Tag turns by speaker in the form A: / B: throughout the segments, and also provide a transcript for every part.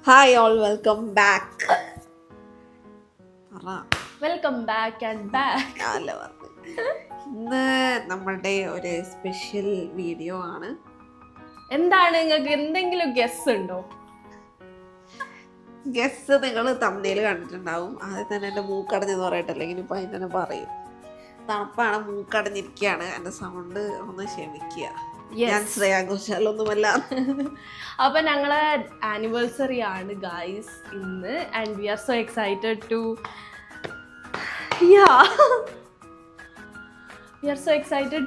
A: Hi all welcome back.
B: Welcome back and back.
A: ഇന്ന് നമ്മളുടെ ഒരു സ്പെഷ്യൽ വീഡിയോ ആണ്.
B: എന്താണ്, നിങ്ങൾക്ക് എന്തെങ്കിലും ഗസ് ഉണ്ടോ?
A: ഗസ് നിങ്ങൾ തമ്മിൽ കണ്ടിട്ടുണ്ടാവും. ആദ്യം തന്നെ എൻ്റെ മൂക്കടഞ്ഞെന്ന് പറയട്ടല്ലേ, ഇനിയിപ്പോൾ അതിന് തന്നെ പറയും. തണുപ്പാണ്, മൂക്കടഞ്ഞിരിക്കുകയാണ്. എൻ്റെ സൗണ്ട് ഒന്ന് ക്ഷമിക്കുക. ഞാൻ ശ്രേയാ ഘോഷാലൊന്നുമല്ല.
B: അപ്പൊ ഞങ്ങളെ ആനിവേഴ്സറി ആണ് ഗൈസ് ഇന്ന്, and we are so excited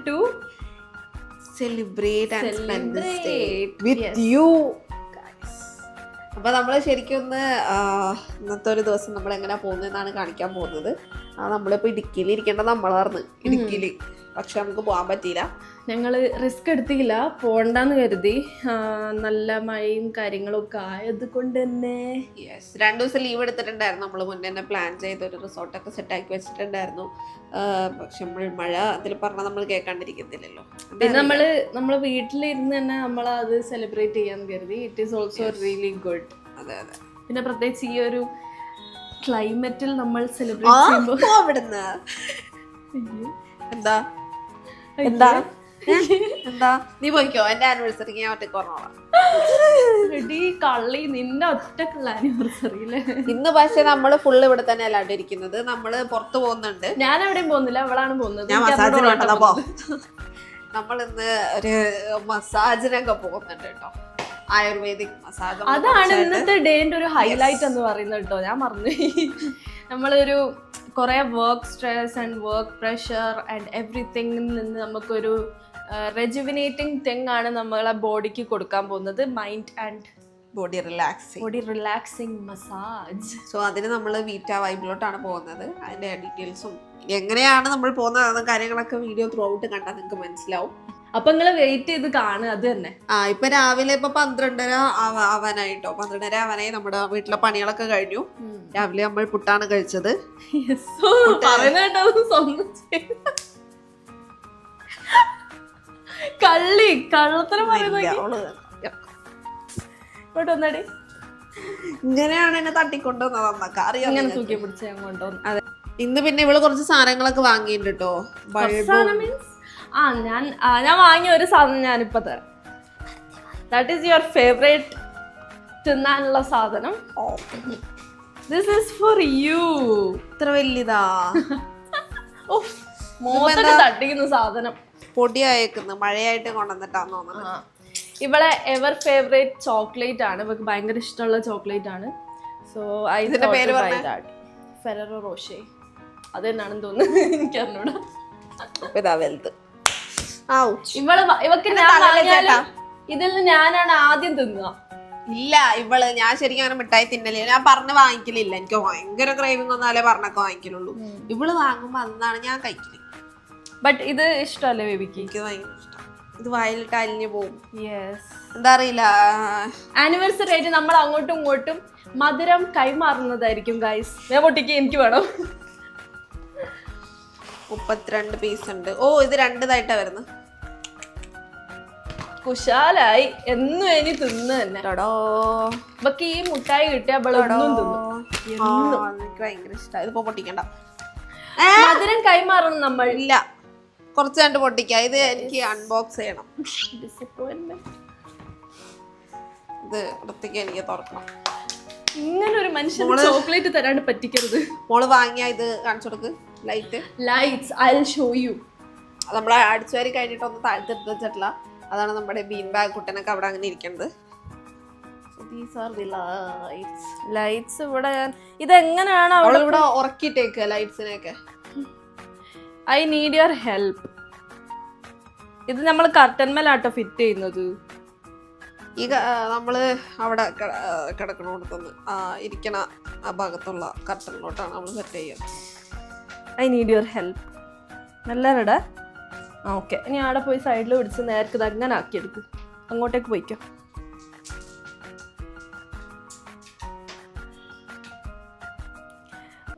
B: to
A: celebrate and spend this day with you guys. അപ്പൊ നമ്മൾ ശരിക്കും ഒന്ന് ഇന്നത്തെ ഒരു ദിവസം നമ്മൾ എങ്ങനെ പോകുന്നതെന്നാണ് കാണിക്കാൻ പോകുന്നത്. നമ്മളിപ്പോൾ ഇടുക്കിയിൽ ഇരിക്കേണ്ടത് നമ്മളാർന്ന്, ഇടുക്കിയിൽ. പക്ഷെ നമുക്ക് പോകാൻ പറ്റിയില്ല.
B: ഞങ്ങൾ റിസ്ക് എടുത്തില്ല, പോണ്ടെന്ന് കരുതി. നല്ല മഴയും കാര്യങ്ങളൊക്കെ ആയത് കൊണ്ട് തന്നെ
A: 2 ദിവസം ലീവ് എടുത്തിട്ടുണ്ടായിരുന്നു. നമ്മൾ മുന്നേ തന്നെ പ്ലാൻ ചെയ്ത് ഒരു റിസോർട്ടൊക്കെ സെറ്റാക്കി വെച്ചിട്ടുണ്ടായിരുന്നു. പക്ഷെ മഴ അതിൽ പറഞ്ഞാൽ നമ്മൾ കേൾക്കാണ്ടിരിക്കത്തില്ലല്ലോ.
B: പിന്നെ നമ്മള് വീട്ടിലിരുന്ന് തന്നെ നമ്മൾ അത് സെലിബ്രേറ്റ് ചെയ്യാന്ന് കരുതി. It is also really good.
A: അതെ അതെ.
B: പിന്നെ പ്രത്യേകിച്ച് ഈ ഒരു ക്ലൈമറ്റിൽ നമ്മൾ സെലിബ്രേറ്റ് ചെയ്യുമ്പോൾ
A: അവിടുന്ന് എന്താ എന്താ എന്താ നീ പോയിക്കോ, എന്റെ ആനിവേഴ്സറിക്ക് ഞാൻ ഒറ്റക്ക് പറഞ്ഞോളാം.
B: കള്ളി, നിന്റെ ഒറ്റക്കുള്ള ആനിവേഴ്സറി അല്ലേ
A: ഇന്ന്? പക്ഷെ നമ്മള് ഫുള്ള് ഇവിടെ തന്നെ അല്ലാണ്ട് ഇരിക്കുന്നത്. നമ്മള് പുറത്തു പോകുന്നുണ്ട്.
B: ഞാൻ എവിടെയും പോകുന്നില്ല, അവളാണ് പോകുന്നത്.
A: ഞാൻ മസാജിന് വേണ്ടതപ്പോ നമ്മൾ ഇന്ന് ഒരു മസാജിനൊക്കെ പോകുന്നുണ്ട് കേട്ടോ. Ayurvedic massage.
B: അതാണ് ഇന്നത്തെ ഡേന്റെ ഒരു ഹൈലൈറ്റ് എന്ന് പറയുന്നത് കേട്ടോ. ഞാൻ മറന്നു. നമ്മളൊരു കുറെ work stress and work pressure and എവറിത്തിങ്ങിൽ നിന്ന് നമുക്കൊരു റെജുവിനേറ്റിംഗ് തിങ് ആണ് നമ്മളെ ബോഡിക്ക് കൊടുക്കാൻ പോകുന്നത്. Mind and
A: body
B: relaxing massage.
A: So അതിന് നമ്മൾ വീറ്റ വൈബിലോട്ടാണ് പോകുന്നത്. അതിന്റെ ഡീറ്റെയിൽസും എങ്ങനെയാണ് നമ്മൾ പോകുന്നത് കാര്യങ്ങളൊക്കെ വീഡിയോ ത്രൂ ഔട്ട് കണ്ടാൽ നിങ്ങൾക്ക് മനസ്സിലാവും.
B: അപ്പൊ നിങ്ങൾ വെയിറ്റ് ചെയ്ത് കാണുക. അത് തന്നെ.
A: ഇപ്പൊ രാവിലെ ഇപ്പൊ 12:30 ആവാനായിട്ടോ. 12:30 ആവാനായി. നമ്മുടെ വീട്ടിലെ പണികളൊക്കെ കഴിഞ്ഞു. രാവിലെ നമ്മൾ പുട്ടാണ് കഴിച്ചത്.
B: കള്ളത്തരം
A: ഇങ്ങനെയാണ് എന്നെ തട്ടിക്കൊണ്ടുവന്നത്.
B: അങ്ങനെ തൂക്കി പിടിച്ച് ഞാൻ കൊണ്ടുവന്നു.
A: അതെ. ഇന്ന് പിന്നെ ഇവള് കുറച്ച് സാധനങ്ങളൊക്കെ വാങ്ങിയിട്ടുണ്ട് കേട്ടോ.
B: ഞാൻ വാങ്ങിയ ഒരു സാധനം ഞാനിപ്പോ തരാം. ദാറ്റ് ഈസ് യുവർ ഫേവറേറ്റ് തിന്നാനുള്ള സാധനം. This is for you.
A: ഇത്ര വലിയതാ.
B: മോശം തട്ടിക്കുന്ന സാധനം.
A: പൊടിയായേക്കുന്നു, മഴയായിട്ട് കൊണ്ടുവന്നിട്ടാന്ന് തോന്നുന്നു.
B: ഇവളെ എവർ ഫേവറേറ്റ് ചോക്ലേറ്റ് ആണ്. ഇവർക്ക് ഭയങ്കര ഇഷ്ടമുള്ള ചോക്ലേറ്റ് ആണ്. സോ
A: ഇതിന്റെ പേര്
B: ഫെററോ റോഷേ. അത് തന്നെയാണെന്ന് തോന്നുന്നു, എനിക്ക് അറിഞ്ഞൂടാ. ഇവക്ക് ഇതിൽ ഞാനാണ് ആദ്യം തിന്നുക.
A: ഇല്ല, ഇവള് ഞാൻ ശരിക്കും അങ്ങനെ മിഠായി തിന്നലില്ല. ഞാൻ പറഞ്ഞ് വാങ്ങിക്കലില്ല. എനിക്ക് ഭയങ്കര ക്രേവിംഗ് ഒന്നാലേ പറഞ്ഞൊക്കെ വാങ്ങിക്കലുള്ളൂ. ഇവള് വാങ്ങുമ്പോ അന്നാണ് ഞാൻ കഴിക്കല്.
B: ബട്ട് ഇത് ഇഷ്ടമല്ലേ ബേബിക്ക്?
A: എനിക്ക് ഭയങ്കര ഇഷ്ടം. ഇത് വയലിട്ട് അലിഞ്ഞു പോകും. എന്താ അറിയില്ല.
B: ആനിവേഴ്സറി ആയിട്ട് നമ്മൾ അങ്ങോട്ടും ഇങ്ങോട്ടും മധുരം കൈമാറുന്നതായിരിക്കും ഗൈസ്. ഞാൻ പൊട്ടിക്ക്, എനിക്ക് വേണം.
A: 32 പീസ് ഉണ്ട്. ഇത് 2 ഇതായിട്ടാ വരുന്നത്.
B: കുശാലായി. എന്നും ഇനി തിന്ന് തന്നെ. ഇവക്ക് ഈ മുട്ടായി കിട്ടിയ
A: എനിക്ക് ഭയങ്കര ഇഷ്ടമായി. ഇതിപ്പോ പൊട്ടിക്കണ്ട.
B: മധുരം കൈമാറണം നമ്മൾ.
A: ഇല്ല, കുറച്ച് കണ്ട് പൊട്ടിക്ക. ഇത് എനിക്ക് അൺബോക്സ് ചെയ്യണം. ഇത് ഇടത്തേക്ക് എനിക്ക് തുറക്കണം.
B: ഇങ്ങനെ ഒരു മനുഷ്യൻ ചോക്ലേറ്റ് തരാണ്ട് പറ്റിക്കരുത്.
A: മോള് വാങ്ങിയ ഇത് കാണിച്ചു കൊടുക്ക്.
B: Lights I will show you.
A: നമ്മളെ അടിച്ചുവാരി കഴിഞ്ഞിട്ട് ഒന്ന് താഴ്ത്തെടുത്ത് വെച്ചിട്ടില്ല. അതാണ് നമ്മുടെ ബീൻ ബാഗ് കുട്ടനൊക്കെ അവിടെ അങ്ങനെ ഇരിക്കുന്നത്.
B: ലൈറ്റ്സ് ഇവിടെ ഇതെങ്ങനെയാണ്
A: ഇവിടെ ഉറക്കിട്ടേക്ക് ലൈറ്റ്സിനെയൊക്കെ.
B: I need your help. ഇത് നമ്മൾ കർട്ടൻമേലാട്ടോ ഫിറ്റ് ചെയ്യുന്നത്.
A: ഈ നമ്മള് അവിടെ കിടക്കണോടത്തുനിന്ന് ഇരിക്കണ ആ ഭാഗത്തുള്ള കർട്ടനിലോട്ടാണ് നമ്മൾ സെറ്റ് ചെയ്യുക.
B: I need your help. നല്ല റെഡാ. ഓക്കെ, ഇനി അവിടെ പോയി സൈഡിൽ പിടിച്ച് നേരത്തെ ഇത് അങ്ങനെ ആക്കിയെടുക്ക്. അങ്ങോട്ടേക്ക് പോയിക്കോ.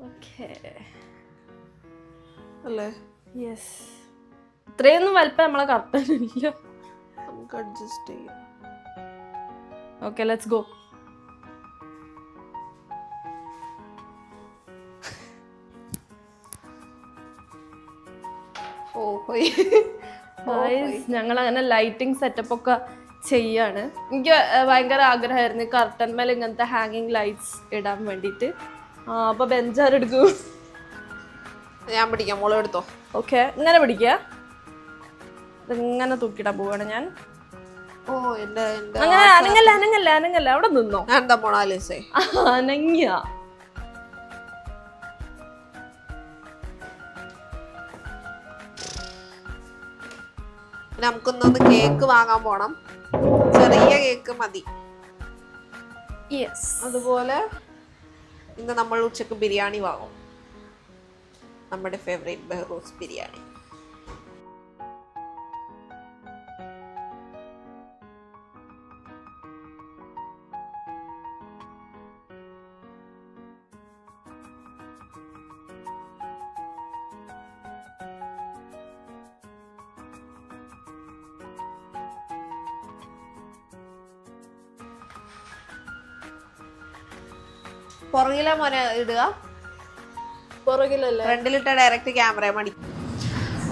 B: ഓക്കെ
A: അല്ലേ?
B: യെസ്. ഇത്രയൊന്നും വലിപ്പം നമ്മളെ കർട്ടനില്ല.
A: നമുക്ക് അഡ്ജസ്റ്റ് ചെയ്യാം.
B: Okay, let's go. ഞങ്ങൾ അങ്ങനെ ലൈറ്റിംഗ് സെറ്റപ്പ് ഒക്കെ ചെയ്യാണ്. എനിക്ക് ഭയങ്കര ആഗ്രഹമായിരുന്നു കർട്ടൻ മേലെ ഇങ്ങനത്തെ ഹാങ്ങിങ് ലൈറ്റ്സ് ഇടാൻ വേണ്ടിയിട്ട്. അപ്പൊ ബെഞ്ചാരെടുക്കും?
A: ഞാൻ പിടിക്കാം, മോളെ എടുത്തോ.
B: ഓക്കെ, ഇങ്ങനെ പിടിക്കുക. ഇങ്ങനെ തൂക്കിടാൻ പോവാണ് ഞാൻ. അങ്ങനെ അനങ്ങല്ല അനങ്ങല്ല അനങ്ങല്ല, അവിടെ നിന്നോ. അനങ്ങിയ
A: നമുക്കൊന്നൊന്ന് കേക്ക് വാങ്ങാൻ പോണം. ചെറിയ കേക്ക് മതി. അതുപോലെ ഇന്ന് നമ്മൾ ഉച്ചക്ക് ബിരിയാണി വാങ്ങും. നമ്മുടെ ഫേവറേറ്റ് ബെഹ്റൂസ് ബിരിയാണി. പുറകിലെ മോനെ ഇടുക,
B: പുറകിലല്ലേ,
A: ഫ്രണ്ടിലിട്ട ഡയറക്റ്റ് ക്യാമറ മതി.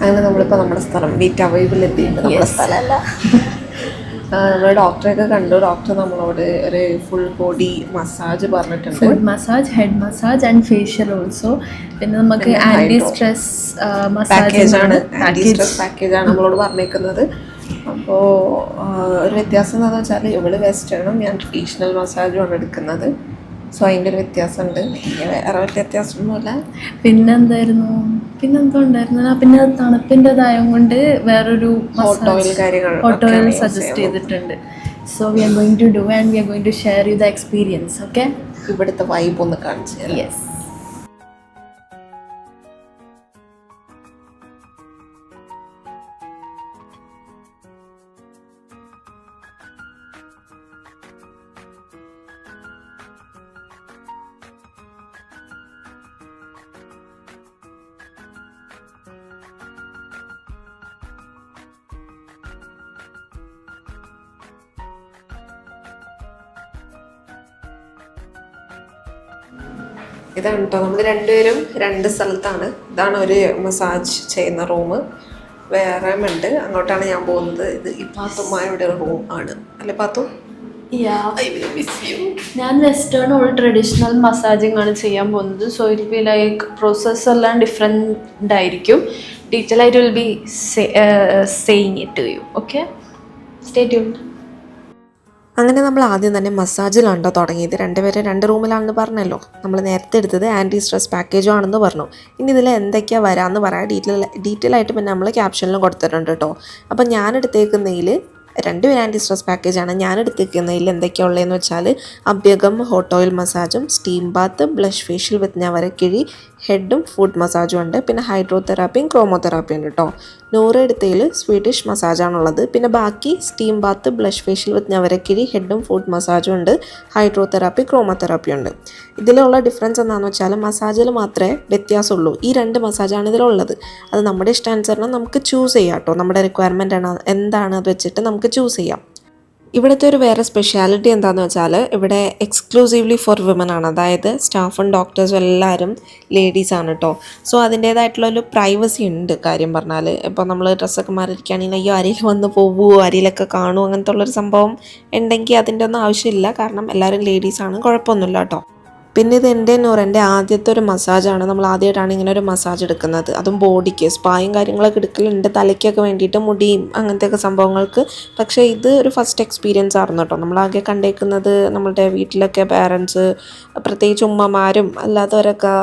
A: അങ്ങനെ നമ്മളിപ്പോൾ നമ്മുടെ സ്ഥലം വീറ്റവൈബിൽ എത്തിയിട്ടുണ്ട്. സ്ഥലമല്ല, നമ്മൾ ഡോക്ടറെയൊക്കെ കണ്ടു. ഡോക്ടർ നമ്മളോട് ഒരു ഫുൾ ബോഡി മസാജ് പറഞ്ഞിട്ടുണ്ട്.
B: Full massage, head massage and facial also. പിന്നെ നമുക്ക് ആന്റി സ്ട്രെസ്
A: പാക്കേജാണ്, ആന്റി സ്ട്രെസ് പാക്കേജാണ് നമ്മളോട് പറഞ്ഞേക്കുന്നത്. അപ്പോൾ ഒരു വ്യത്യാസം എന്താണെന്ന് വെച്ചാൽ ഇവള് വെസ്റ്റേണും ഞാൻ ട്രഡീഷണൽ മസാജുമാണ് എടുക്കുന്നത്. സോ അതിൻ്റെ ഒരു വ്യത്യാസമുണ്ട്. വേറെ വലിയ വ്യത്യാസമൊന്നുമില്ല.
B: പിന്നെന്തായിരുന്നു, പിന്നെന്തോ ഉണ്ടായിരുന്നു. പിന്നെ തണുപ്പിൻ്റെതായത് കൊണ്ട് വേറൊരു
A: ഹോട്ട് ഓയിൽ കാര്യങ്ങൾ
B: സജസ്റ്റ് ചെയ്തിട്ടുണ്ട്. So we are going to do and we are going to share you the experience. Okay,
A: ഇവിടുത്തെ വൈബ് ഒന്ന് കാണിച്ചു.
B: യെസ്.
A: ഇതാണ് കേട്ടോ, നമ്മൾ രണ്ടുപേരും രണ്ട് സ്ഥലത്താണ്. ഇതാണ് ഒരു മസാജ് ചെയ്യുന്ന റൂം. വേറെ ഉണ്ട്, അങ്ങോട്ടാണ് ഞാൻ പോകുന്നത്. ഇത് ഈ പാത്തുമ്മയുടെ റൂം ആണ് അല്ലേ പാത്തു?
B: ഞാൻ വെസ്റ്റേൺ ഓൾ ട്രഡീഷണൽ മസാജിങ് ആണ് ചെയ്യാൻ പോകുന്നത്. So it be like process എല്ലാം ഡിഫറെൻ്റ് ആയിരിക്കും. ഡീറ്റെയിൽ ആയിട്ട് will be saying it to you. Okay, stay tuned.
A: അങ്ങനെ നമ്മൾ ആദ്യം തന്നെ മസാജിലാണ്ടോ തുടങ്ങിയത്. രണ്ടുപേരെ രണ്ട് റൂമിലാണെന്ന് പറഞ്ഞല്ലോ. നമ്മൾ നേരത്തെ എടുത്തത് ആൻറ്റി സ്ട്രെസ് പാക്കേജും ആണെന്ന് പറഞ്ഞു. ഇനി ഇതിൽ എന്തൊക്കെയാണ് വരാമെന്ന് പറയാം. ഡീറ്റെയിൽ ആയിട്ട് പിന്നെ നമ്മൾ ക്യാപ്ഷനിലും കൊടുത്തിട്ടുണ്ട് കേട്ടോ. അപ്പം ഞാൻ എടുത്തേക്കുന്നതിൽ രണ്ടുപേരും ആൻറ്റി സ്ട്രെസ് പാക്കേജാണ്. ഞാൻ എടുത്തേക്കുന്നതിൽ എന്തൊക്കെയാണ് ഉള്ളതെന്ന് വെച്ചാൽ അഭ്യകം ഹോട്ട് ഓയിൽ മസാജും, steam bath, blush facial with ഞവരക്കിഴി, ഹെഡും ഫുഡ് മസാജും ഉണ്ട്. പിന്നെ ഹൈഡ്രോതെറാപ്പിയും ക്രോമോതെറാപ്പിയും ഉണ്ട് കേട്ടോ. 100 എടുത്തതിൽ സ്വീഡിഷ് മസാജാണുള്ളത്. പിന്നെ ബാക്കി steam bath, blush facial with ഞവരക്കിഴി, ഹെഡും ഫുഡ് മസാജും ഉണ്ട്. ഹൈഡ്രോതെറാപ്പി, ക്രോമോതെറാപ്പിയും ഉണ്ട്. ഇതിലുള്ള ഡിഫറൻസ് എന്താണെന്ന് വെച്ചാൽ മസാജിൽ മാത്രമേ വ്യത്യാസമുള്ളൂ. ഈ 2 മസാജാണ് ഇതിലുള്ളത്. അത് നമ്മുടെ ഇഷ്ടാനുസരണം നമുക്ക് ചൂസ് ചെയ്യാം കേട്ടോ. നമ്മുടെ റിക്വയർമെൻ്റ് ആണ് എന്താണ് അത് വെച്ചിട്ട് നമുക്ക് ചൂസ് ചെയ്യാം. ഇവിടുത്തെ ഒരു വേറെ സ്പെഷ്യാലിറ്റി എന്താണെന്ന് വെച്ചാൽ ഇവിടെ എക്സ്ക്ലൂസീവ്ലി ഫോർ വിമൻ ആണ്. അതായത് സ്റ്റാഫും ഡോക്ടേഴ്സും എല്ലാവരും ലേഡീസാണ് കേട്ടോ. സോ അതിൻ്റേതായിട്ടുള്ളൊരു പ്രൈവസി ഉണ്ട്. കാര്യം പറഞ്ഞാൽ ഇപ്പോൾ നമ്മൾ ഡ്രസ്സൊക്കെ മാറിയിരിക്കുകയാണെങ്കിൽ അയ്യോ ആരെങ്കിലും വന്ന് പോവുമോ, ആരെങ്കിലൊക്കെ കാണുമോ, അങ്ങനത്തെ ഉള്ളൊരു സംഭവം ഉണ്ടെങ്കിൽ അതിൻ്റെ ഒന്നും ആവശ്യമില്ല. കാരണം എല്ലാവരും ലേഡീസാണ്, കുഴപ്പമൊന്നുമില്ല കേട്ടോ. പിന്നെ ഇത് എൻ്റെ ആദ്യത്തെ ഒരു മസാജാണ്. നമ്മൾ ആദ്യമായിട്ടാണ് ഇങ്ങനെ ഒരു മസാജ് എടുക്കുന്നത്. അതും ബോഡിക്ക് സ്പായും കാര്യങ്ങളൊക്കെ എടുക്കലുണ്ട്, തലയ്ക്കൊക്കെ വേണ്ടിയിട്ട്, മുടിയും അങ്ങനത്തെയൊക്കെ സംഭവങ്ങൾക്ക്. പക്ഷേ ഇത് ഒരു ഫസ്റ്റ് എക്സ്പീരിയൻസ് ആയിരുന്നു കേട്ടോ. നമ്മളാകെ കണ്ടേക്കുന്നത് നമ്മളുടെ വീട്ടിലൊക്കെ പാരൻസ്, പ്രത്യേകിച്ച് ഉമ്മമാരും അല്ലാത്തവരൊക്കെ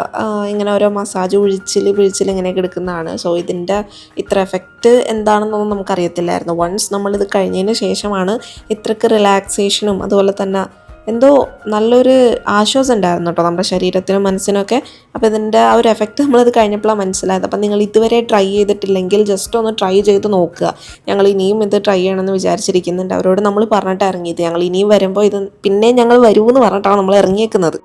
A: ഇങ്ങനെ ഓരോ മസാജ് വിഴിച്ചിൽ ഇങ്ങനെയൊക്കെ എടുക്കുന്നതാണ്. സോ ഇതിൻ്റെ ഇത്ര എഫക്റ്റ് എന്താണെന്നൊന്നും നമുക്കറിയത്തില്ലായിരുന്നു. വൺസ് നമ്മളിത് കഴിഞ്ഞതിന് ശേഷമാണ് ഇത്രയ്ക്ക് റിലാക്സേഷനും അതുപോലെ തന്നെ എന്തോ നല്ലൊരു ആശ്വാസം ഉണ്ടായിരുന്നു കേട്ടോ നമ്മുടെ ശരീരത്തിനും മനസ്സിനൊക്കെ. അപ്പോൾ ഇതിൻ്റെ ആ ഒരു എഫക്റ്റ് നമ്മളിത് കഴിഞ്ഞപ്പോഴാണ് മനസ്സിലായത്. അപ്പം നിങ്ങൾ ഇതുവരെ ട്രൈ ചെയ്തിട്ടില്ലെങ്കിൽ ജസ്റ്റ് ഒന്ന് ട്രൈ ചെയ്ത് നോക്കുക. ഞങ്ങൾ ഇനിയും ഇത് ട്രൈ ചെയ്യണമെന്ന് വിചാരിച്ചിരിക്കുന്നുണ്ട്. അവരോട് നമ്മൾ പറഞ്ഞിട്ട് ഇറങ്ങിയത്. ഞങ്ങൾ ഇനിയും വരുമ്പോൾ ഇത് പിന്നെയും ഞങ്ങൾ വരുമെന്ന് പറഞ്ഞിട്ടാണ് നമ്മൾ ഇറങ്ങിയേക്കുന്നത്.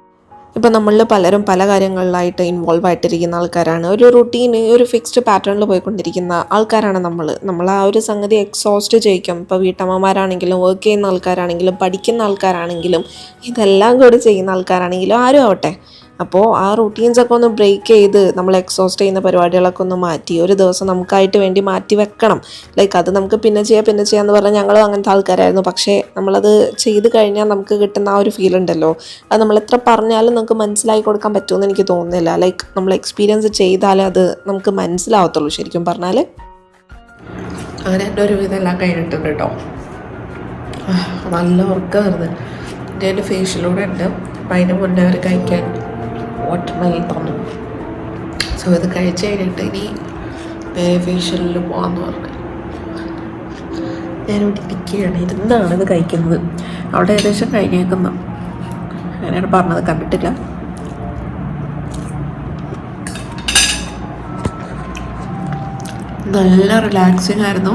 A: ഇപ്പോൾ നമ്മളിൽ പലരും പല കാര്യങ്ങളിലായിട്ട് ഇൻവോൾവ് ആയിട്ടിരിക്കുന്ന ആൾക്കാരാണ്. ഒരു റുട്ടീന്, ഒരു ഫിക്സ്ഡ് പാറ്റേണിൽ പോയിക്കൊണ്ടിരിക്കുന്ന ആൾക്കാരാണ് നമ്മൾ ആ ഒരു സംഗതി എക്സോസ്റ്റ് ചെയ്യിക്കും. ഇപ്പോൾ വീട്ടമ്മമാരാണെങ്കിലും വർക്ക് ചെയ്യുന്ന ആൾക്കാരാണെങ്കിലും പഠിക്കുന്ന ആൾക്കാരാണെങ്കിലും ഇതെല്ലാം കൂടി ചെയ്യുന്ന ആൾക്കാരാണെങ്കിലും ആരും ആവട്ടെ, അപ്പോൾ ആ റൂട്ടീൻസൊക്കെ ഒന്ന് ബ്രേക്ക് ചെയ്ത് നമ്മൾ എക്സോസ്റ്റ് ചെയ്യുന്ന പരിപാടികളൊക്കെ ഒന്ന് മാറ്റി ഒരു ദിവസം നമുക്കായിട്ട് വേണ്ടി മാറ്റി വെക്കണം. ലൈക്ക് അത് നമുക്ക് പിന്നെ ചെയ്യാമെന്ന് പറഞ്ഞാൽ ഞങ്ങളും അങ്ങനത്തെ ആൾക്കാരായിരുന്നു. പക്ഷേ നമ്മളത് ചെയ്ത് കഴിഞ്ഞാൽ നമുക്ക് കിട്ടുന്ന ആ ഒരു ഫീൽ ഉണ്ടല്ലോ, അത് നമ്മൾ എത്ര പറഞ്ഞാലും നമുക്ക് മനസ്സിലാക്കി കൊടുക്കാൻ പറ്റുമെന്ന് എനിക്ക് തോന്നുന്നില്ല. ലൈക്ക് നമ്മൾ എക്സ്പീരിയൻസ് ചെയ്താലേ അത് നമുക്ക് മനസ്സിലാവത്തുള്ളൂ ശരിക്കും പറഞ്ഞാൽ. അങ്ങനെ എൻ്റെ ഒരു ഇതെല്ലാം കഴിഞ്ഞിട്ടുണ്ട് കേട്ടോ. നല്ല ഉറക്കമായിരുന്നു. എൻ്റെ ഫേഷ്യലൂടെ ഉണ്ട്. അപ്പം അതിന് മുന്നേ അവർ കഴിക്കാൻ വാട്ടർമെലൻ തന്നു. സോ ഇത് കഴിച്ച് കഴിഞ്ഞിട്ട് ഇനി ഫേഷ്യലിൽ പോകാമെന്ന് പറഞ്ഞു. ഞാനിവിടെ ഇരിക്കുകയാണ്, ഇരുന്നാണ് ഇത് കഴിക്കുന്നത്. അവിടെ ഏകദേശം കഴിഞ്ഞേക്കുന്നു. അങ്ങനെയാണ് പറഞ്ഞത്, കണ്ടിട്ടില്ല. നല്ല റിലാക്സിങ് ആയിരുന്നു.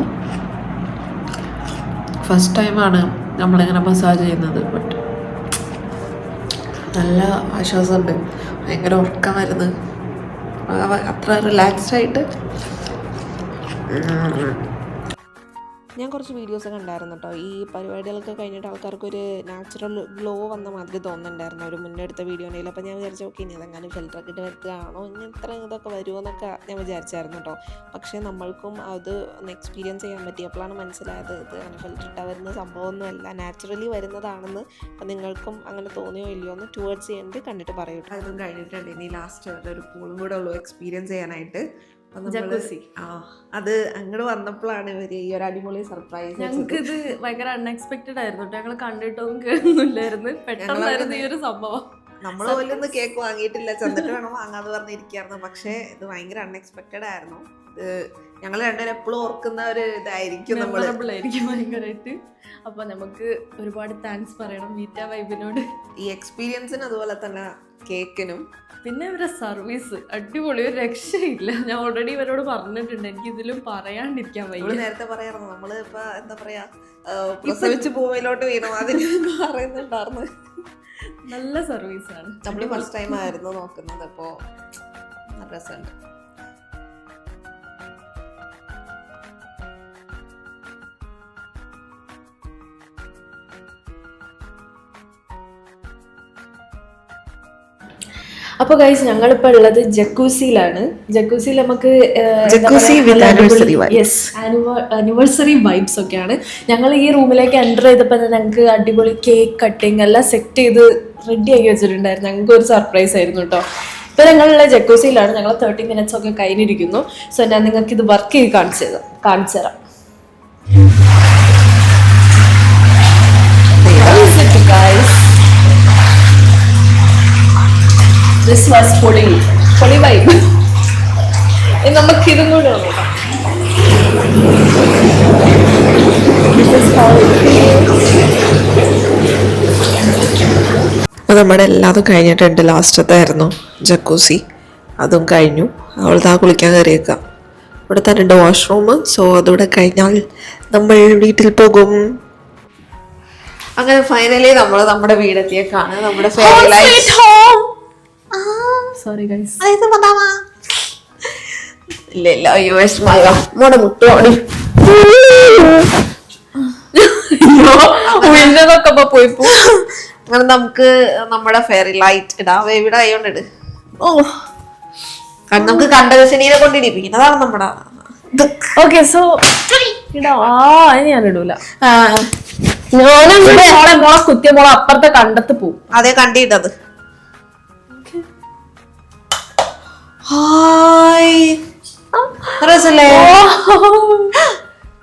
A: ഫസ്റ്റ് ടൈമാണ് നമ്മളിങ്ങനെ മസാജ് ചെയ്യുന്നത്. ബട്ട് നല്ല ആശ്വാസമുണ്ട്. ഭയങ്കര ഉറക്കം വരുന്നത്, അത്ര റിലാക്സ്ഡ് ആയിട്ട്. ഞാൻ കുറച്ച് വീഡിയോസൊക്കെ ഉണ്ടായിരുന്നു കേട്ടോ. ഈ പരിപാടികളൊക്കെ കഴിഞ്ഞിട്ട് ആൾക്കാർക്കൊരു നാച്ചുറൽ ഗ്ലോ വന്ന മാതിരി തോന്നുന്നുണ്ടായിരുന്നു ഒരു മുന്നേ എടുത്ത വീഡിയോയിൽ. അപ്പോൾ ഞാൻ വിചാരിച്ചു ഓക്കെ ഇനി അതെങ്ങനെ ഫിൽറ്ററൊക്കെ ഇട്ട് വരുത്തുകയാണോ, ഇനി ഇത്ര ഇതൊക്കെ വരുമോ എന്നൊക്കെ ഞാൻ വിചാരിച്ചായിരുന്നു കേട്ടോ. പക്ഷേ നമ്മൾക്കും അത് ഒന്ന് എക്സ്പീരിയൻസ് ചെയ്യാൻ പറ്റി. അപ്പോഴാണ് മനസ്സിലായത് ഇത് അങ്ങനെ ഫിൽറ്റർ ഇട്ടാൽ വരുന്ന സംഭവമൊന്നുമല്ല, നാച്ചുറലി വരുന്നതാണെന്ന്. അപ്പം നിങ്ങൾക്കും അങ്ങനെ തോന്നിയോ ഇല്ലയോ എന്ന് ടുവേർഡ്സ് ചെയ്യേണ്ടി കണ്ടിട്ട് പറയൂ. അതും കഴിഞ്ഞിട്ടുണ്ട്. ഇനി ലാസ്റ്റ് ഒരു പൂളും കൂടെ ഉള്ളൂ എക്സ്പീരിയൻസ് ചെയ്യാനായിട്ട്. അത് അങ്ങോട്ട് വന്നപ്പോഴാണ് ഇവര് ഈ ഒരു അടിപൊളി സർപ്രൈസ്.
B: ഞങ്ങൾക്ക് ഇത് ഭയങ്കര അൺഎക്സ്പെക്റ്റഡ് ആയിരുന്നു. ഞങ്ങൾ കണ്ടിട്ടൊന്നും കേൾക്കുന്നില്ലായിരുന്നു. പെട്ടെന്നായിരുന്നു ഈ ഒരു സംഭവം.
A: നമ്മൾ പോലും ഒന്ന് കേക്ക് വാങ്ങിയിട്ടില്ല, ചെന്നിട്ട് വേണം വാങ്ങാന്ന് പറഞ്ഞിരിക്കായിരുന്നു. പക്ഷെ ഇത് ഭയങ്കര അൺഎക്സ്പെക്റ്റഡ് ആയിരുന്നു. ഇത് ഞങ്ങൾ രണ്ടുപേരും എപ്പോഴും ഓർക്കുന്ന ഒരു ഇതായിരിക്കും,
B: മെമ്മറബിളായിരിക്കും ഭയങ്കരമായിട്ട്. അപ്പൊ നമുക്ക് ഒരുപാട് താങ്ക്സ് പറയണം വീറ്റ വൈബിനോട്,
A: ഈ എക്സ്പീരിയൻസിന് അതുപോലെ തന്നെ കേക്കിനും.
B: പിന്നെ ഇവരുടെ സർവീസ് അടിപൊളി, ഒരു രക്ഷയില്ല. ഞാൻ ഓൾറെഡി ഇവരോട് പറഞ്ഞിട്ടുണ്ട്, എനിക്ക് ഇതിലും പറയാണ്ടിരിക്കാൻ വയ്യ.
A: നേരത്തെ പറയാറുണ്ട് നമ്മള് ഇപ്പൊ എന്താ പറയാ പ്രസവിച്ച് ഭൂമിയിലോട്ട് വീണു അതിന് പറയുന്നുണ്ടായിരുന്നു.
B: നല്ല സർവീസാണ്.
A: നമ്മള് ഫസ്റ്റ് ടൈം ആയിരുന്നു നോക്കുന്നത്. അപ്പോ നല്ല രസമുണ്ട്.
B: അപ്പോൾ ഗൈസ് ഞങ്ങളിപ്പോൾ ഉള്ളത് ജക്കൂസിയിലാണ്. ജക്കൂസിയിൽ നമുക്ക് ആനിവേഴ്സറി വൈബ്സ് ഒക്കെയാണ്. ഞങ്ങൾ ഈ റൂമിലേക്ക് എൻ്റർ ചെയ്തപ്പോൾ ഞങ്ങൾക്ക് അടിപൊളി കേക്ക് കട്ടിങ് എല്ലാം സെറ്റ് ചെയ്ത് റെഡി ആക്കി വെച്ചിട്ടുണ്ടായിരുന്നു. ഞങ്ങൾക്ക് ഒരു സർപ്രൈസ് ആയിരുന്നു കേട്ടോ. ഇപ്പോൾ ഞങ്ങളുള്ള ജക്കൂസിയിലാണ്. ഞങ്ങൾ 30 minutes ഒക്കെ കഴിഞ്ഞിരിക്കുന്നു. സോ ഞാൻ നിങ്ങൾക്ക് ഇത് വർക്ക് ചെയ്ത് കാണിച്ചു തരാം. This was പൊളി വൈബ്. നമുക്ക് ഇതും കൂടെ നോക്കാം.
A: നമ്മുടെ എല്ലാതും കഴിഞ്ഞിട്ടുണ്ട്. ലാസ്റ്റത്തെ ആയിരുന്നു ജക്കൂസി, അതും കഴിഞ്ഞു. അവൾ കുളിക്കാൻ കയറിയേക്കാം. ഇവിടെ തന്നെ ഉണ്ട് വാഷ്റൂം. സോ അതോടെ കഴിഞ്ഞാൽ നമ്മൾ വീട്ടിൽ പോകും. അങ്ങനെ ഫൈനലി നമ്മൾ നമ്മുടെ വീടെത്തിയേക്കാണ്. നമ്മുടെ
B: സോറി ഗൈസ്.
A: ഇല്ല അയ്യോ വിഷമായ മോടെ മുട്ടോടി
B: പോയി.
A: അങ്ങനെ നമുക്ക് നമ്മുടെ ഫെയറി ലൈറ്റ് ഇടാം. ഇവിടെ ആയോണ്ടിട്. നമുക്ക് കണ്ടശനീനെ കൊണ്ടിരിപ്പിക്കുന്നതാണ് നമ്മുടെ.
B: ഓക്കെ സോ ഇടാ. ഞാൻ ഇടൂല. മോളെ കുത്തിയ മോളെ അപ്പുറത്തെ കണ്ടത്ത് പോവും.
A: അതേ കണ്ടിട്ടത്. ഹായ് രസല്ലേ?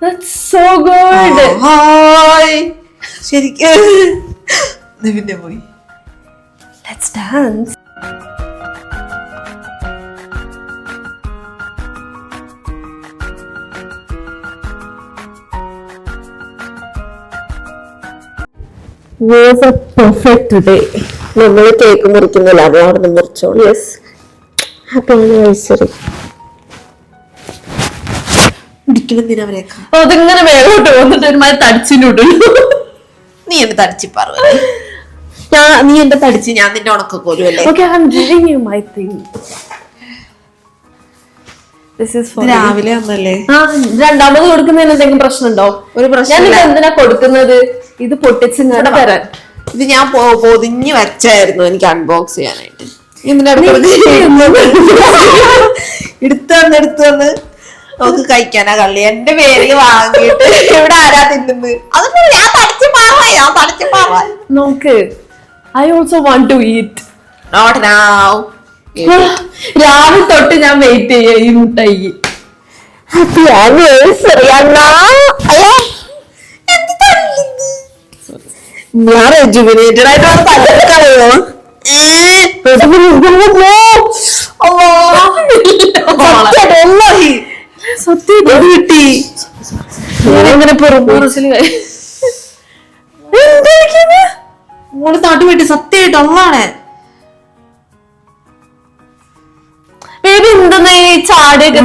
B: That's so good.
A: ഹായ് ശരിക്കും പിന്നെ പോയി.
B: Let's dance.
A: Was a perfect day. നമ്മൾ കേക്ക് മുറിക്കുന്നില്ല, അത് അവിടെ നിന്ന് മുറിച്ചോളൂ. Yes, happy anniversary.
B: അതിങ്ങനെ മേലോട്ട് വന്നിട്ട് ഒരുമാതിരി തടിച്ചിട്ടുണ്ടല്ലോ.
A: നീ എന്നെ തടിച്ചു പറ. നീ എന്റെ തടിച്ച് ഞാൻ നിന്റെ ഉണക്കോലും അല്ലേ. രാവിലെ വന്നല്ലേ.
B: രണ്ടാമത് കൊടുക്കുന്നതിന് എന്തെങ്കിലും പ്രശ്നമുണ്ടോ?
A: ഒരു പ്രശ്നം.
B: ഞാൻ എന്തിനാ കൊടുക്കുന്നത്? ഇത് പൊട്ടിച്ചിങ്ങോട്ട് തരാൻ.
A: ഇത് ഞാൻ പൊതിഞ്ഞ് വെച്ചായിരുന്നു എനിക്ക് അൺബോക്സ് ചെയ്യാനായിട്ട്. എടുത്തുവന്ന് നമുക്ക് കഴിക്കാനാ കള്ളി. എന്റെ പേര് വാങ്ങിയിട്ട് ഇവിടെ ആരാ തിന്നുന്നത്? അതൊന്നും ഞാൻ തടിച്ചു മാറാ
B: നോക്ക്. I also want to eat.
A: Not now.
B: രാവിലെ തൊട്ട് ഞാൻ വെയിറ്റ് ചെയ്യ ഈ മുട്ടായിക്ക്.
A: ഞാൻ റെജുവിനേറ്റഡ് ആയിട്ട് കളയോ? സത്യം കിട്ടി. മോള് നാട്ടു വീട്ടി സത്യമായിട്ട് ഒന്നാണ്.
B: ചാടിയൊക്കെ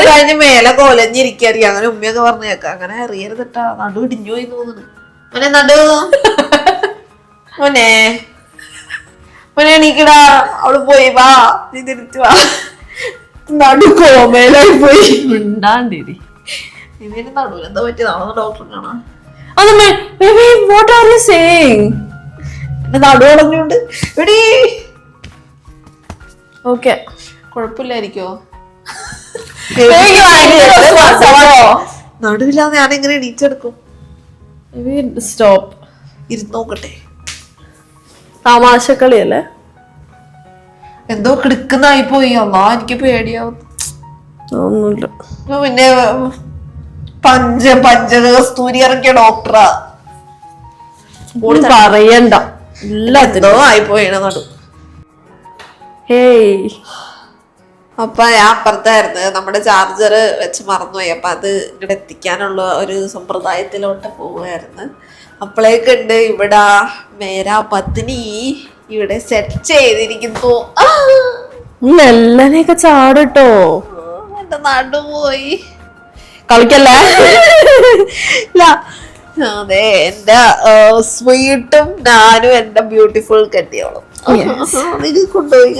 A: കഴിഞ്ഞ് മേലെ കോലഞ്ഞിരിക്കറിയാം. അങ്ങനെ ഉമ്മയൊക്കെ പറഞ്ഞേക്ക അങ്ങനെ അറിയരുതട്ടാ. നടു ഇടിഞ്ഞു പോയി തോന്നുന്നു. മോനെ നടു മോനെ മോനെ എണീക്കടാ. അവള് പോയി വാ, നീ തിരിച്ചു വാ. നടു കോമയിലായി പോയി.
B: ഉണ്ടാണ്ടിരി
A: ഇതിന് നടുവിൽ എന്താ പറ്റിയതാണോ ഡോക്ടർ കാണാൻ.
B: What are you saying?
A: നടു കളഞ്ഞുണ്ട് എടീ.
B: ഓക്കെ
A: കുഴപ്പമില്ലായിരിക്കോ? നടുവില്ലാതെ ഞാൻ എങ്ങനെ എണീച്ചെടുക്കും?
B: സ്റ്റോപ്പ്.
A: ഇരുന്ന് നോക്കട്ടെ.
B: തമാശക്കളിയല്ലേ?
A: എന്തോ കിടക്കുന്നായി പോയി. അമ്മ എനിക്ക് പേടിയാവും.
B: ഒന്നുമില്ല.
A: പിന്നെ പഞ്ചകസ്തൂരി ഇറക്കിയ ഡോക്ടറാ.
B: പറയണ്ട.
A: എന്തോ ആയിപ്പോയാണ് നടു.
B: ഹേയ്
A: അപ്പൊ ഞാൻ അപ്പുറത്തായിരുന്നു. നമ്മുടെ ചാർജർ വെച്ച് മറന്നുപോയി. അപ്പൊ അത് ഇവിടെ എത്തിക്കാനുള്ള ഒരു സമ്പ്രദായത്തിലോട്ട് പോവുകയായിരുന്നു. അപ്പോഴേക്കുണ്ട് ഇവിടെ മേരാ പത്നി ഇവിടെ സെറ്റ് ചെയ്തിരിക്കുന്നു.
B: നെല്ലനെയൊക്കെ ചാടട്ടോ.
A: എന്റെ നടു പോയി.
B: കളിക്കല്ലേ?
A: അതെ, എന്റെ സ്വീറ്റും ഞാനും എന്റെ ബ്യൂട്ടിഫുൾ കെട്ടിയോളും കൊണ്ടുപോയി.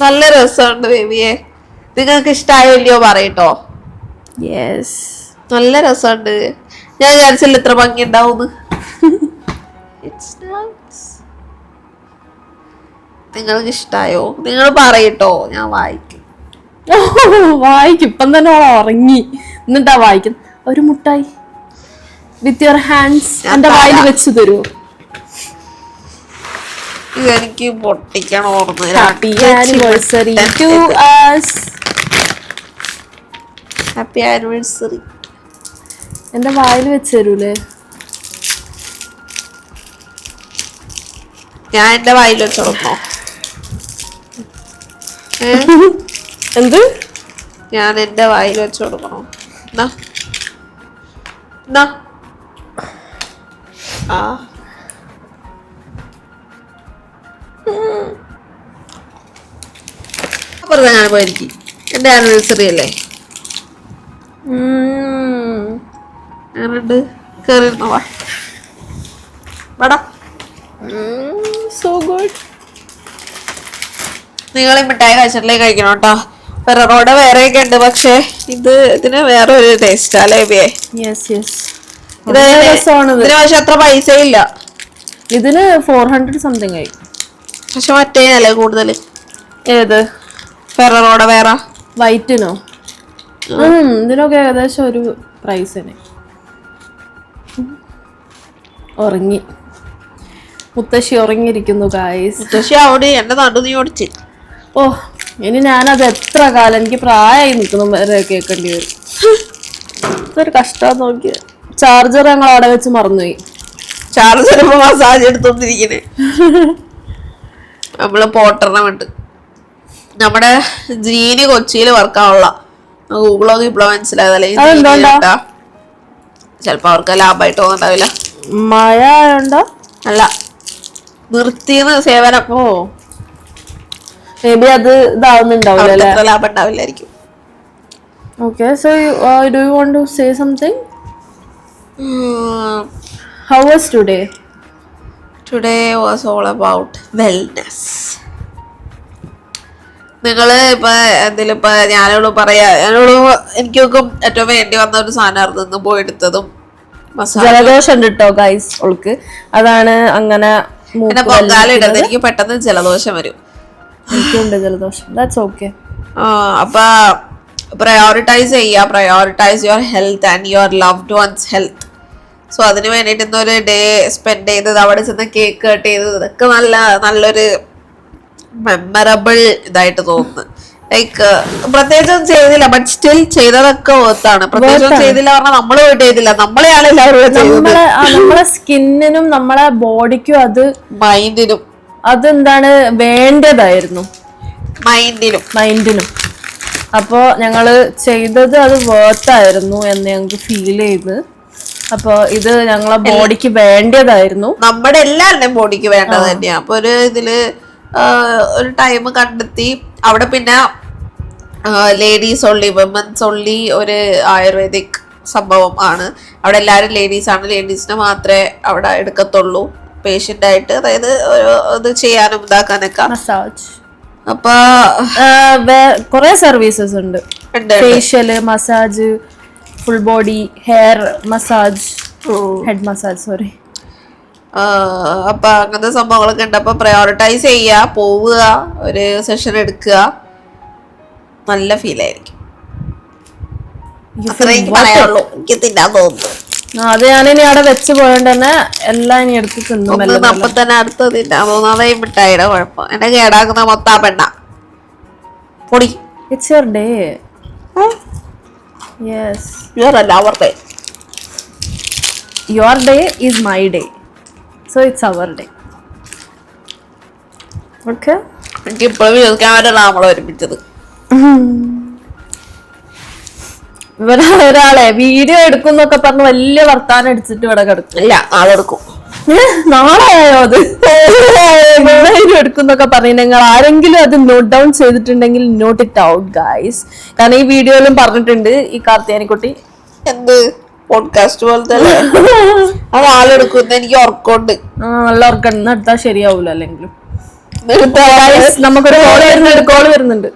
A: നല്ല രസമുണ്ട് ബേബിയെ. നിങ്ങൾക്ക് ഇഷ്ടമായോ ഇല്ലയോ പറയട്ടോ.
B: യെസ്,
A: നല്ല രസമുണ്ട്. ഞാൻ വിചാരിച്ചില്ല ഇത്ര ഭംഗി ഉണ്ടാവും. നിങ്ങൾക്ക് ഇഷ്ടായോ? നിങ്ങൾ പറയട്ടോ, ഞാൻ വായിക്കും.
B: വായിക്കും. ഇപ്പം തന്നെ ഉറങ്ങി. എന്നിട്ടാ വായിക്കും. ഒരു മുട്ടായി വിത്ത് യുവർ ഹാൻഡ്സ് എന്റെ വായിൽ വെച്ച് തരുമോ?
A: ഇതെനിക്ക് പൊട്ടിക്കണം.
B: Happy anniversary to us.
A: Happy anniversary.
B: എന്റെ വായിൽ വെച്ച് തരൂലേ?
A: ഞാൻ എന്റെ വായിൽ വെച്ചോളോ?
B: എന്ത്?
A: ഞാൻ എന്റെ വായിൽ വെച്ച് കൊടുക്കണോ? അപ്പുറത്ത് ഞാൻ പോയിരിക്കും. എന്റെ ആനിവേഴ്സറി അല്ലേ? ഞാനുണ്ട്. കേറിയിരുന്നോ? വാടാ.
B: So good.
A: നിങ്ങൾ ഈ മിഠായി കഴിച്ചിട്ടിലേക്ക് കഴിക്കണം കേട്ടോ. ഫെററോടെ വേറെയൊക്കെ ഉണ്ട്, പക്ഷെ ഇതിന് വേറെ ഒരു ടേസ്റ്റ് അല്ലേ? ഇതിന് പക്ഷെ അത്ര പൈസ ഇല്ല.
B: ഇതിന് 400 സംതിങ് ആയി.
A: പക്ഷെ മറ്റേനല്ലേ കൂടുതൽ.
B: ഏത്?
A: ഫെററോടെ വേറെ
B: വൈറ്റിനോ? ഇതിനൊക്കെ ഏകദേശം ഒരു പ്രൈസിന്. ഉറങ്ങി മുത്തശ്ശി ഉറങ്ങിയിരിക്കുന്നു ഗായ്സ്.
A: മുത്തശ്ശി അവിടെ എന്റെ നടു നീ ഓടിച്ച്.
B: ഓ, ഇനി ഞാനത് എത്ര കാലം എനിക്ക് പ്രായമായി നിൽക്കുന്ന വരെ കേൾക്കേണ്ടി വരും. ഇതൊരു കഷ്ടം. നോക്കിയ ചാർജർ ഞങ്ങൾ അവിടെ വെച്ച് മറന്നുപോയി.
A: ചാർജർ മസാജ് എടുത്തോണ്ടിരിക്കണേ. നമ്മള് പോട്ടറിനെ വിട്ട് നമ്മുടെ ജീനി കൊച്ചിയിൽ വർക്കാവുള്ള ഗൂഗിളൊന്നും ഇപ്പോഴോ മനസ്സിലായതല്ലേ. ചിലപ്പോ അവർക്ക് ലാഭമായിട്ട് തോന്നുന്നുണ്ടാവില്ല.
B: മഴ ഉണ്ടോ?
A: അല്ല, നിർത്തിയെന്ന് സേവനം.
B: ഓ, മേ ബി അത് ഇതാവുന്നുണ്ടാവില്ല.
A: ലാഭം ഉണ്ടാവില്ലായിരിക്കും.
B: Okay, so do you want to say something? How was today?
A: Today was all about wellness. നിങ്ങള് ഇപ്പൊ എന്തിലിപ്പോ ഞാനോട് പറയാ, എനിക്കൊക്കെ ഏറ്റവും വേണ്ടി വന്ന ഒരു സാധനമായിരുന്നു ഇന്ന് പോയി എടുത്തതും.
B: ജലദോഷം ഉണ്ട് കേട്ടോ ഗൈസ്. ഓൾക്ക് അതാണ് അങ്ങനെ
A: പിന്നെ പൊങ്കാല ഇടുന്നത് എനിക്ക് പെട്ടെന്ന് ജലദോഷം വരും.
B: എനിക്കുണ്ട് ജലദോഷം. That's okay.
A: അപ്പൊ prioritise your health and your loved ones health. So അതിന് വേണ്ടിയിട്ട് ഇന്നൊരു ഡേ സ്പെൻഡ് ചെയ്തത്, അവിടെ ചെന്ന് കേക്ക് കട്ട് ചെയ്തത്, ഇതൊക്കെ നല്ലൊരു മെമ്മറബിൾ ഇതായിട്ട് തോന്നുന്നു. ലൈക്ക് പ്രത്യേകിച്ചൊന്നും ചെയ്തില്ല, ബട്ട് സ്റ്റിൽ ചെയ്തതൊക്കെ ഓർത്താണ്. പ്രത്യേകിച്ചൊന്നും ചെയ്തില്ല പറഞ്ഞാൽ നമ്മൾ പോയിട്ട് ചെയ്തില്ല, നമ്മളെയാണ് എല്ലാവരും
B: നമ്മളെ സ്കിന്നിനും നമ്മളെ ബോഡിക്കും അത്
A: മൈൻഡിനും
B: അതെന്താണ് വേണ്ടതായിരുന്നു, മൈൻഡിനും. അപ്പോ ഞങ്ങള് ചെയ്തത് അത് വേർത്തായിരുന്നു എന്ന് ഞങ്ങൾക്ക് ഫീൽ ചെയ്ത്. അപ്പൊ ഇത് ഞങ്ങളെ ബോഡിക്ക് വേണ്ടതായിരുന്നു,
A: നമ്മുടെ എല്ലാവരുടെയും ബോഡിക്ക് വേണ്ടത് തന്നെയാ. അപ്പൊ ഒരു ടൈം കണ്ടെത്തി. അവിടെ പിന്നെ ലേഡീസ് ഓൺലി, വിമൻസ് ഓൺലി ഒരു ആയുർവേദിക് സംഭവം ആണ്. അവിടെ എല്ലാവരും ലേഡീസാണ്, ലേഡീസിനെ മാത്രമേ അവിടെ എടുക്കത്തുള്ളൂ പേഷ്യന്റ് ആയിട്ട്, അതായത് ഇത് ചെയ്യാനും ഇതാക്കാനൊക്കെ.
B: മസാജ്.
A: അപ്പൊ
B: കൊറേ സർവീസസ് ഉണ്ട്, facial, massage, full body hair massage, head massage, sorry.
A: അപ്പൊ അങ്ങനത്തെ സംഭവങ്ങളൊക്കെ ഉണ്ട്. അപ്പൊ പ്രയോറിറ്റൈസ് ചെയ്യുക, പോവുക, ഒരു സെഷൻ എടുക്കുക, നല്ല ഫീൽ ആയിരിക്കും. അത്രയും പറയാനുള്ളൂ. എനിക്ക് തിന്നാൻ തോന്നുന്നു.
B: അത് ഞാനിനി അവിടെ വെച്ച് പോയോണ്ട് തന്നെ എല്ലാം ഇനി എടുത്ത് തിന്നും.
A: അപ്പൊ തന്നെ അടുത്ത് തിന്നാൻ തോന്നുന്നു. അതേ മിഠായിയുടെ കുഴപ്പം. എന്നെ കേടാക്കുന്ന മൊത്താ പെണ്ണ പൊടി.
B: It's your day. Yes,
A: our day.
B: Your day is my day, so it's our day. Okay.
A: എനിക്ക് ഇപ്പോഴും വിശ്വസിക്കാൻ പറ്റില്ല നമ്മളെ ഒരുമിച്ചത്.
B: ഒരാളെ വീഡിയോ എടുക്കുന്നൊക്കെ പറഞ്ഞ് വലിയ വർത്താനം അടിച്ചിട്ട് ഇവിടെ കിടക്കും.
A: ഇല്ല, നാളെടുക്കും.
B: നാളെ ആയോ അത്? വീഡിയോ എടുക്കുന്നൊക്കെ പറഞ്ഞു. നിങ്ങൾ ആരെങ്കിലും അത് നോട്ട് ഡൗൺ ചെയ്തിട്ടുണ്ടെങ്കിൽ നോട്ട് ഇറ്റ് ഔട്ട് ഗൈസ്. കാരണം ഈ വീഡിയോയിലും പറഞ്ഞിട്ടുണ്ട് ഈ കാർത്തിയാനിക്കുട്ടി
A: എന്ത് പോഡ്കാസ്റ്റ് പോലത്തെ അത് ആളെടുക്കുന്ന എനിക്ക് ഉറക്കമുണ്ട്.
B: നല്ല ഉറക്കം എടുത്താൽ ശരിയാവൂല. അല്ലെങ്കിലും നമുക്കൊരു കോള് വരുന്നുണ്ട്.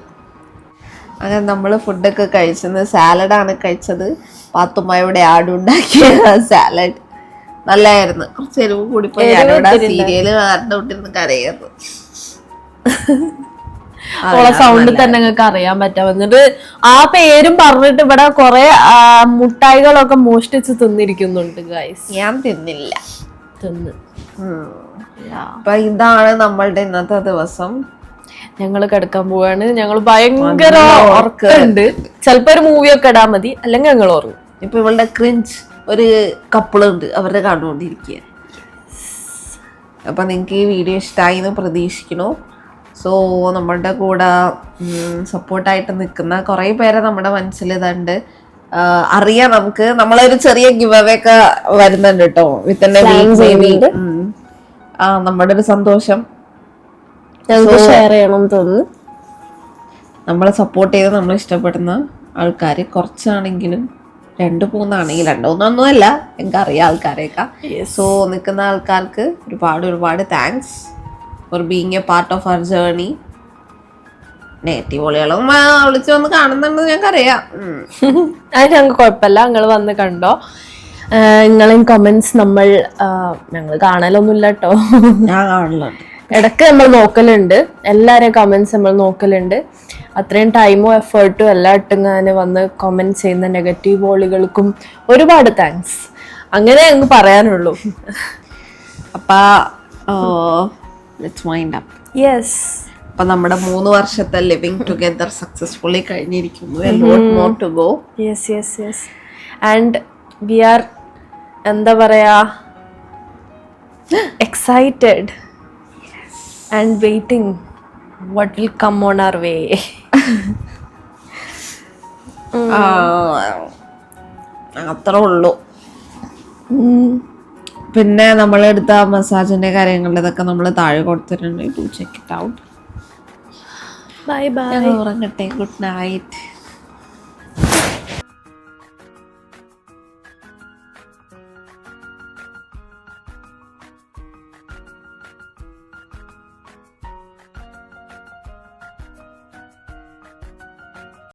A: അങ്ങനെ നമ്മൾ ഫുഡൊക്കെ കഴിച്ചത് സാലഡാണ് കഴിച്ചത്. പാത്തുമ്മയുടെ ആടുണ്ടാക്കിയ സാലഡ് നല്ലായിരുന്നു. കുറച്ച് എരിവ് കൂടിപ്പോയി. ഞാനിവിടെ സീരിയല് കണ്ടുകൊണ്ടിരുന്ന് കരയായിരുന്നു.
B: സൗണ്ട് തന്നെ നിങ്ങൾക്ക് അറിയാൻ പറ്റാം. എന്നിട്ട് ആ പേരും പറഞ്ഞിട്ട് ഇവിടെ കൊറേ മുട്ടായികളൊക്കെ മോഷ്ടിച്ച് തിന്നിരിക്കുന്നുണ്ട് ഗൈസ്.
A: ഞാൻ തിന്നില്ല. അപ്പൊ ഇതാണ് നമ്മളുടെ ഇന്നത്തെ ദിവസം.
B: ഞങ്ങള് കിടക്കാൻ പോവാണ്. ഞങ്ങൾ ഭയങ്കര ഉറക്കമുണ്ട്. ചിലപ്പോ ഒരു മൂവിയൊക്കെ ഇടാൻ മതി, അല്ലെങ്കിൽ ഞങ്ങൾ ഉറങ്ങും.
A: ഇപ്പൊ ഇവളുടെ ക്രിഞ്ച് ഒരു കപ്പിളുണ്ട്, അവരുടെ കണ്ടുകൊണ്ടിരിക്കുക. അപ്പൊ നിങ്ങക്ക് ഈ വീഡിയോ ഇഷ്ടമായി എന്ന് പ്രതീക്ഷിക്കുന്നു. സോ നമ്മളുടെ കൂടെ സപ്പോർട്ടായിട്ട് നിൽക്കുന്ന കുറേ പേരെ നമ്മുടെ മനസ്സിൽ ഇതുണ്ട്. അറിയാം, നമുക്ക് നമ്മളൊരു ചെറിയ ഗിവ് അവേ ഒക്കെ വരുന്നുണ്ട് കേട്ടോ. നമ്മുടെ ഒരു സന്തോഷം
B: ഷെയർ ചെയ്യണം തോന്നുന്നു.
A: നമ്മളെ സപ്പോർട്ട് ചെയ്ത് നമ്മൾ ഇഷ്ടപ്പെടുന്ന ആൾക്കാർ കുറച്ചാണെങ്കിലും 2-3 2-3 എനിക്കറിയാം ആൾക്കാരെയൊക്കെ. സോ നിൽക്കുന്ന ആൾക്കാർക്ക് ഒരുപാട് thanks for being a part of our journey. Negative ഒളികളും വിളിച്ചു വന്ന് കാണുന്നുണ്ടെന്ന് ഞങ്ങൾക്കറിയാം.
B: അത് ഞങ്ങൾക്ക് കുഴപ്പമില്ല, നിങ്ങൾ വന്ന് കണ്ടോ. നിങ്ങളെയും കമന്റ്സ് ഞങ്ങൾ കാണലൊന്നുമില്ല കേട്ടോ.
A: ഞാൻ കാണലുണ്ട്,
B: ഇടയ്ക്ക് നമ്മൾ നോക്കലുണ്ട്. എല്ലാവരെയും കമന്റ്സ് നമ്മൾ നോക്കലുണ്ട്. അത്രയും ടൈമും എഫേർട്ടും എല്ലാം ഇട്ടുങ്ങാൻ വന്ന് കമന്റ് ചെയ്യുന്ന നെഗറ്റീവ് വോളുകൾക്കും ഒരുപാട് താങ്ക്സ്. അങ്ങനെ ഞങ്ങൾക്ക് പറയാനുള്ളൂ.
A: അപ്പൊ ലെറ്റ്സ് വൈൻഡ് അപ്പ്.
B: യെസ്.
A: അപ്പൊ നമ്മുടെ 3 വർഷത്തെ ലിവിങ് ടുഗെദർ സക്സസ്ഫുള്ളി കഴിഞ്ഞിരിക്കുന്നു. A lot more to go.
B: Yes. And we are എന്താ പറയാ, excited and waiting what will come on our way.
A: അത്രേ ഉള്ളൂ. പിന്നെ നമ്മളെടുത്ത മസാജിന്റെ കാര്യങ്ങളുടെ ഇതൊക്കെ നമ്മൾ താഴെ കൊടുത്തിട്ടുണ്ട്. To check it out.
B: Bye bye.
A: ഉറങ്ങട്ടെ. Good night.